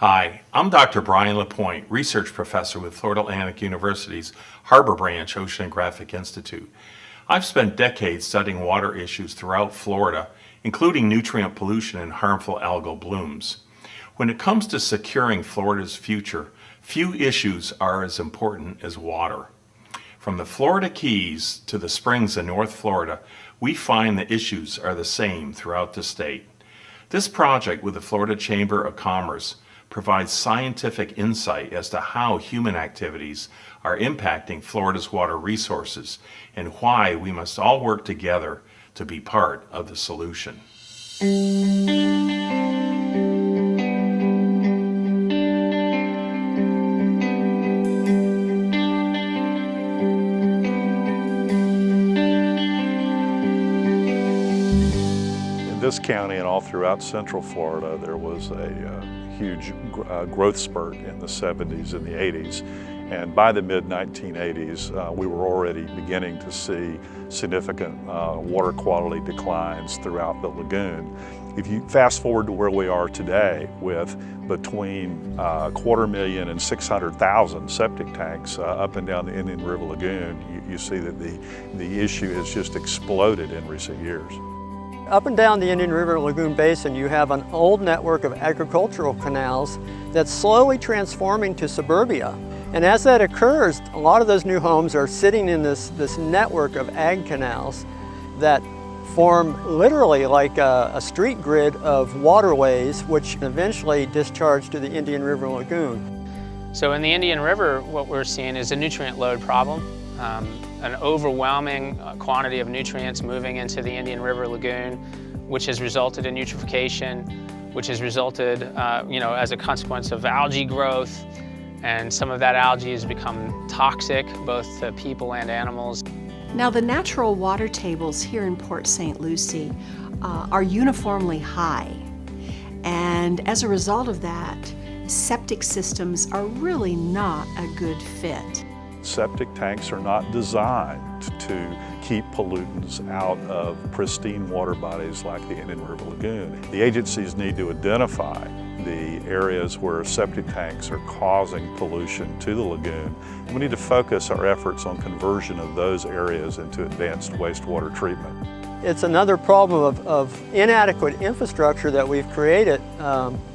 Hi, I'm Dr. Brian LaPointe, Research Professor with Florida Atlantic University's Harbor Branch Oceanographic Institute. I've spent decades studying water issues throughout Florida, including nutrient pollution and harmful algal blooms. When it comes to securing Florida's future, few issues are as important as water. From the Florida Keys to the springs in North Florida, we find the issues are the same throughout the state. This project with the Florida Chamber of Commerce provides scientific insight as to how human activities are impacting Florida's water resources and why we must all work together to be part of the solution. In this county and all throughout Central Florida, there was a huge growth spurt in the 70s and the 80s. And by the mid-1980s, we were already beginning to see significant water quality declines throughout the lagoon. If you fast forward to where we are today with between 250,000 and 600,000 septic tanks up and down the Indian River Lagoon, you see that the issue has just exploded in recent years. Up and down the Indian River Lagoon Basin, you have an old network of agricultural canals that's slowly transforming to suburbia. And as that occurs, a lot of those new homes are sitting in this network of ag canals that form literally like a street grid of waterways which eventually discharge to the Indian River Lagoon. So in the Indian River, what we're seeing is a nutrient load problem. An overwhelming quantity of nutrients moving into the Indian River Lagoon, which has resulted in eutrophication, which has resulted, as a consequence of algae growth, and some of that algae has become toxic, both to people and animals. Now, the natural water tables here in Port St. Lucie are uniformly high, and as a result of that, septic systems are really not a good fit. Septic tanks are not designed to keep pollutants out of pristine water bodies like the Indian River Lagoon. The agencies need to identify the areas where septic tanks are causing pollution to the lagoon. We need to focus our efforts on conversion of those areas into advanced wastewater treatment. It's another problem of inadequate infrastructure that we've created.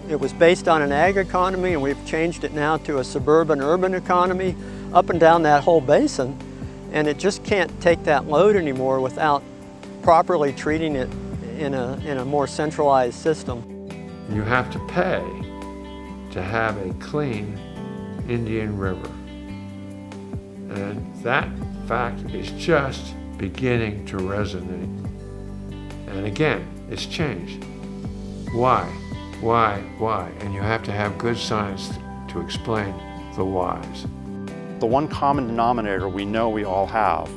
It was based on an ag economy, and we've changed it now to a suburban-urban economy up and down that whole basin, and it just can't take that load anymore without properly treating it in a more centralized system. You have to pay to have a clean Indian River. And that fact is just beginning to resonate. And again, it's changed. Why? And you have to have good science to explain the whys. The one common denominator we know we all have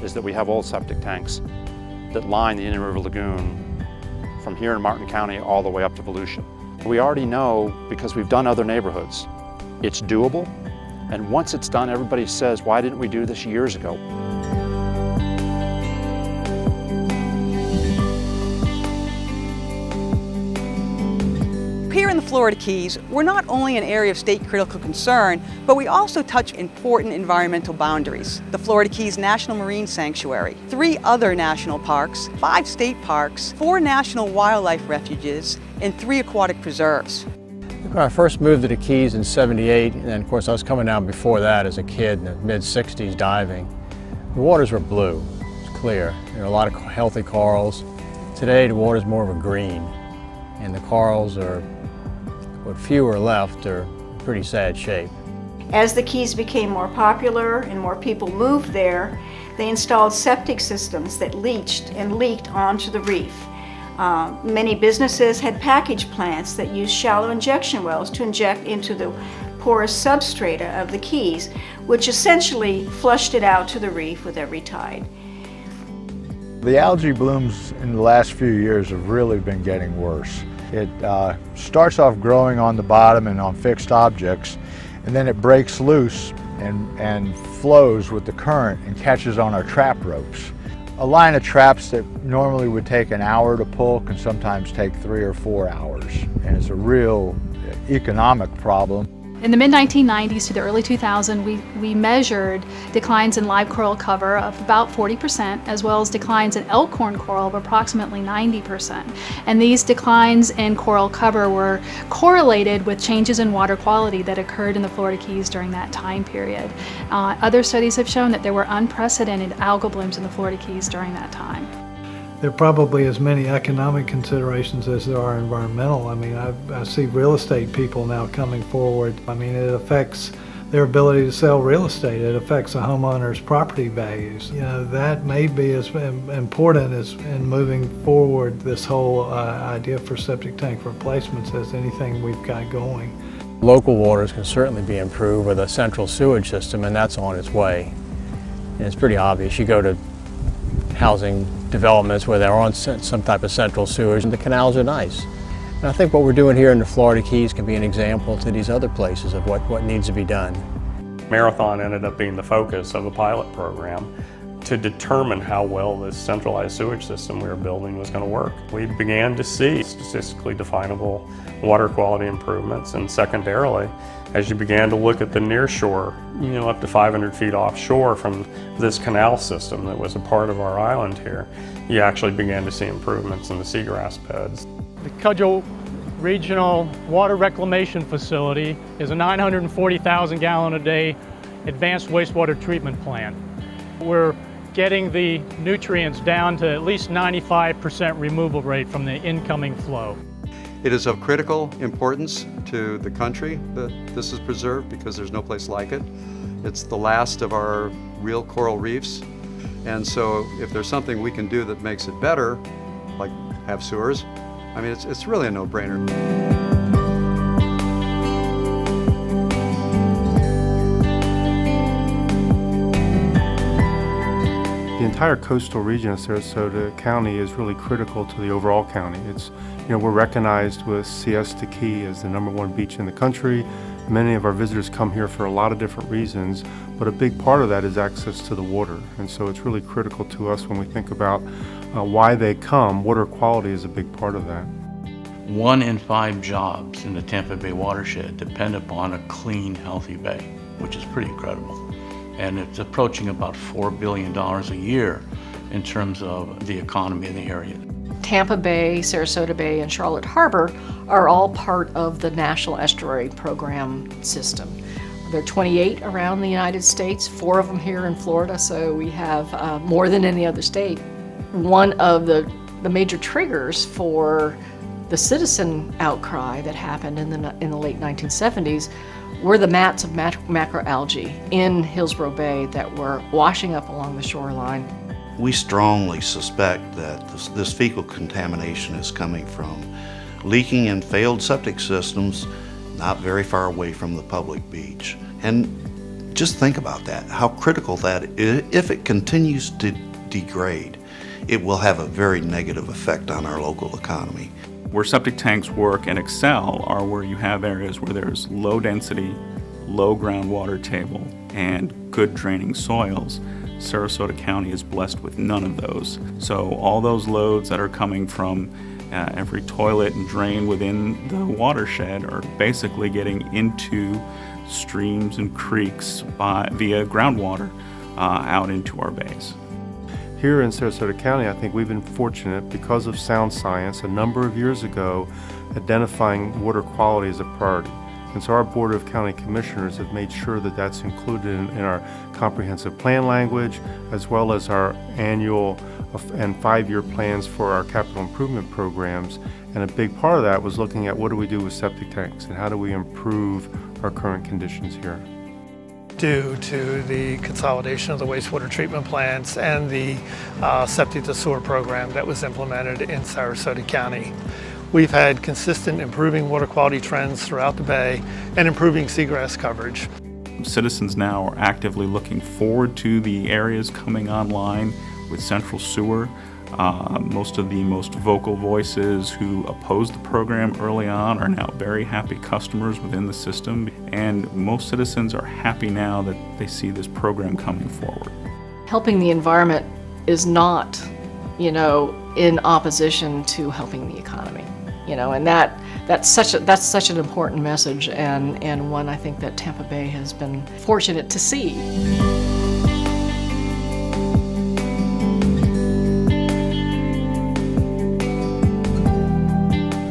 is that we have old septic tanks that line the Indian River Lagoon from here in Martin County all the way up to Volusia. We already know, because we've done other neighborhoods, it's doable, and once it's done, everybody says, why didn't we do this years ago? Here in the Florida Keys, we're not only an area of state critical concern, but we also touch important environmental boundaries. The Florida Keys National Marine Sanctuary, 3 other national parks, 5 state parks, 4 national wildlife refuges, and 3 aquatic preserves. When I first moved to the Keys in '78, and then of course I was coming down before that as a kid in the mid-'60s diving, the waters were blue, it's clear. There were a lot of healthy corals. Today the water's more of a green, and the corals are, what few are left, are in pretty sad shape. As the Keys became more popular and more people moved there, they installed septic systems that leached and leaked onto the reef. Many businesses had package plants that used shallow injection wells to inject into the porous substrata of the Keys, which essentially flushed it out to the reef with every tide. The algae blooms in the last few years have really been getting worse. It starts off growing on the bottom and on fixed objects, and then it breaks loose and flows with the current and catches on our trap ropes. A line of traps that normally would take an hour to pull can sometimes take 3 or 4 hours, and it's a real economic problem. In the mid-1990s to the early 2000s, we measured declines in live coral cover of about 40%, as well as declines in elkhorn coral of approximately 90%. And these declines in coral cover were correlated with changes in water quality that occurred in the Florida Keys during that time period. Other studies have shown that there were unprecedented algal blooms in the Florida Keys during that time. There are probably as many economic considerations as there are environmental. I mean, I see real estate people now coming forward. I mean, it affects their ability to sell real estate. It affects a homeowner's property values. You know, that may be as important as in moving forward this whole idea for septic tank replacements as anything we've got going. Local waters can certainly be improved with a central sewage system, and that's on its way. And it's pretty obvious. You go to housing developments where they're on some type of central sewage, and the canals are nice. And I think what we're doing here in the Florida Keys can be an example to these other places of what needs to be done. Marathon ended up being the focus of a pilot program to determine how well this centralized sewage system we were building was going to work. We began to see statistically definable water quality improvements, and secondarily, as you began to look at the near shore, up to 500 feet offshore from this canal system that was a part of our island here, you actually began to see improvements in the seagrass beds. The Cudjoe Regional Water Reclamation Facility is a 940,000 gallon a day advanced wastewater treatment plant. We're getting the nutrients down to at least 95% removal rate from the incoming flow. It is of critical importance to the country that this is preserved because there's no place like it. It's the last of our real coral reefs, and so if there's something we can do that makes it better, like have sewers, I mean, it's really a no-brainer. The entire coastal region of Sarasota County is really critical to the overall county. We're recognized with Siesta Key as the #1 beach in the country. Many of our visitors come here for a lot of different reasons, but a big part of that is access to the water. And so it's really critical to us when we think about why they come. Water quality is a big part of that. 1 in 5 jobs in the Tampa Bay watershed depend upon a clean, healthy bay, which is pretty incredible. And it's approaching about $4 billion a year in terms of the economy in the area. Tampa Bay, Sarasota Bay, and Charlotte Harbor are all part of the National Estuary Program system. There are 28 around the United States, 4 of them here in Florida, so we have more than any other state. One of the major triggers for the citizen outcry that happened in the late 1970s were the mats of macroalgae in Hillsborough Bay that were washing up along the shoreline. We strongly suspect that this fecal contamination is coming from leaking in failed septic systems not very far away from the public beach. And just think about that, how critical that is. If it continues to degrade, it will have a very negative effect on our local economy. Where septic tanks work and excel are where you have areas where there's low density, low groundwater table, and good draining soils. Sarasota County is blessed with none of those. So all those loads that are coming from every toilet and drain within the watershed are basically getting into streams and creeks via groundwater out into our bays. Here in Sarasota County, I think we've been fortunate because of sound science a number of years ago identifying water quality as a priority. And so our Board of County Commissioners have made sure that that's included in our comprehensive plan language, as well as our annual and 5-year plans for our capital improvement programs. And a big part of that was looking at what do we do with septic tanks and how do we improve our current conditions here. Due to the consolidation of the wastewater treatment plants and the septic to sewer program that was implemented in Sarasota County. We've had consistent improving water quality trends throughout the bay and improving seagrass coverage. Citizens now are actively looking forward to the areas coming online with central sewer. Most of the most vocal voices who opposed the program early on are now very happy customers within the system, and most citizens are happy now that they see this program coming forward. Helping the environment is not, in opposition to helping the economy. and that's such an important message, and one I think that Tampa Bay has been fortunate to see.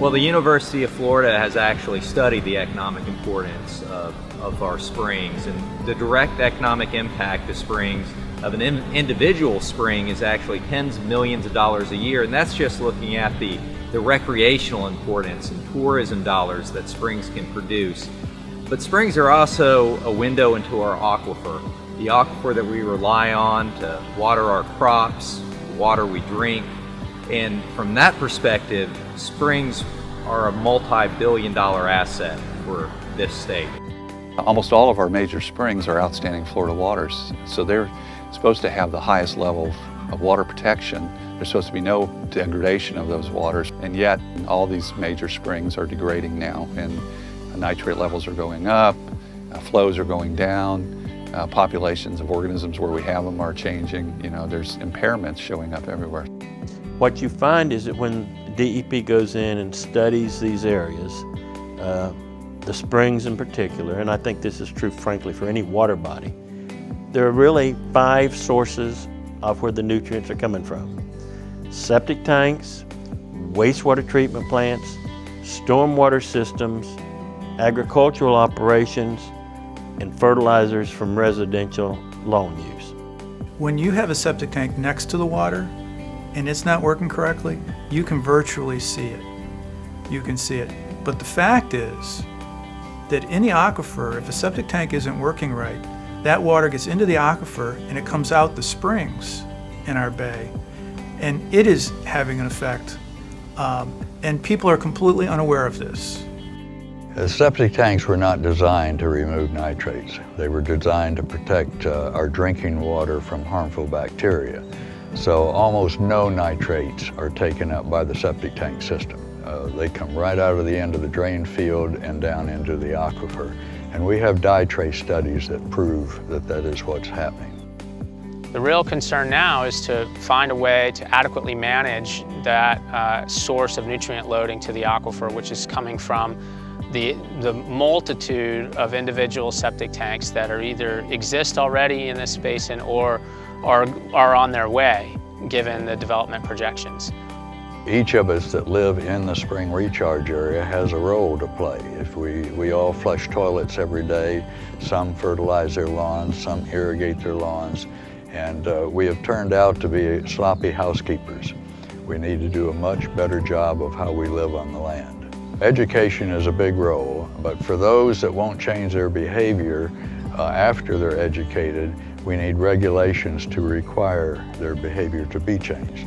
Well, the University of Florida has actually studied the economic importance of our springs, and the direct economic impact of springs, of an individual spring, is actually tens of millions of dollars a year, and that's just looking at the recreational importance and tourism dollars that springs can produce. But springs are also a window into our aquifer, the aquifer that we rely on to water our crops, the water we drink. And from that perspective, springs are a multi-billion-dollar asset for this state. Almost all of our major springs are outstanding Florida waters, so they're supposed to have the highest level of water protection. There's supposed to be no degradation of those waters, and yet all these major springs are degrading now, and nitrate levels are going up, flows are going down, populations of organisms where we have them are changing. There's impairments showing up everywhere. What you find is that when DEP goes in and studies these areas, the springs in particular, and I think this is true frankly for any water body, there are really 5 sources of where the nutrients are coming from: septic tanks, wastewater treatment plants, stormwater systems, agricultural operations, and fertilizers from residential lawn use. When you have a septic tank next to the water and it's not working correctly, you can virtually see it. You can see it. But the fact is that in the aquifer, if a septic tank isn't working right, that water gets into the aquifer and it comes out the springs in our bay. And it is having an effect. And people are completely unaware of this. Septic tanks were not designed to remove nitrates. They were designed to protect our drinking water from harmful bacteria. So almost no nitrates are taken up by the septic tank system. They come right out of the end of the drain field and down into the aquifer. And we have dye trace studies that prove that that is what's happening. The real concern now is to find a way to adequately manage that source of nutrient loading to the aquifer, which is coming from the multitude of individual septic tanks that are either exist already in this basin or are on their way, given the development projections. Each of us that live in the spring recharge area has a role to play. If we all flush toilets every day, some fertilize their lawns, some irrigate their lawns, and we have turned out to be sloppy housekeepers. We need to do a much better job of how we live on the land. Education is a big role, but for those that won't change their behavior after they're educated, we need regulations to require their behavior to be changed.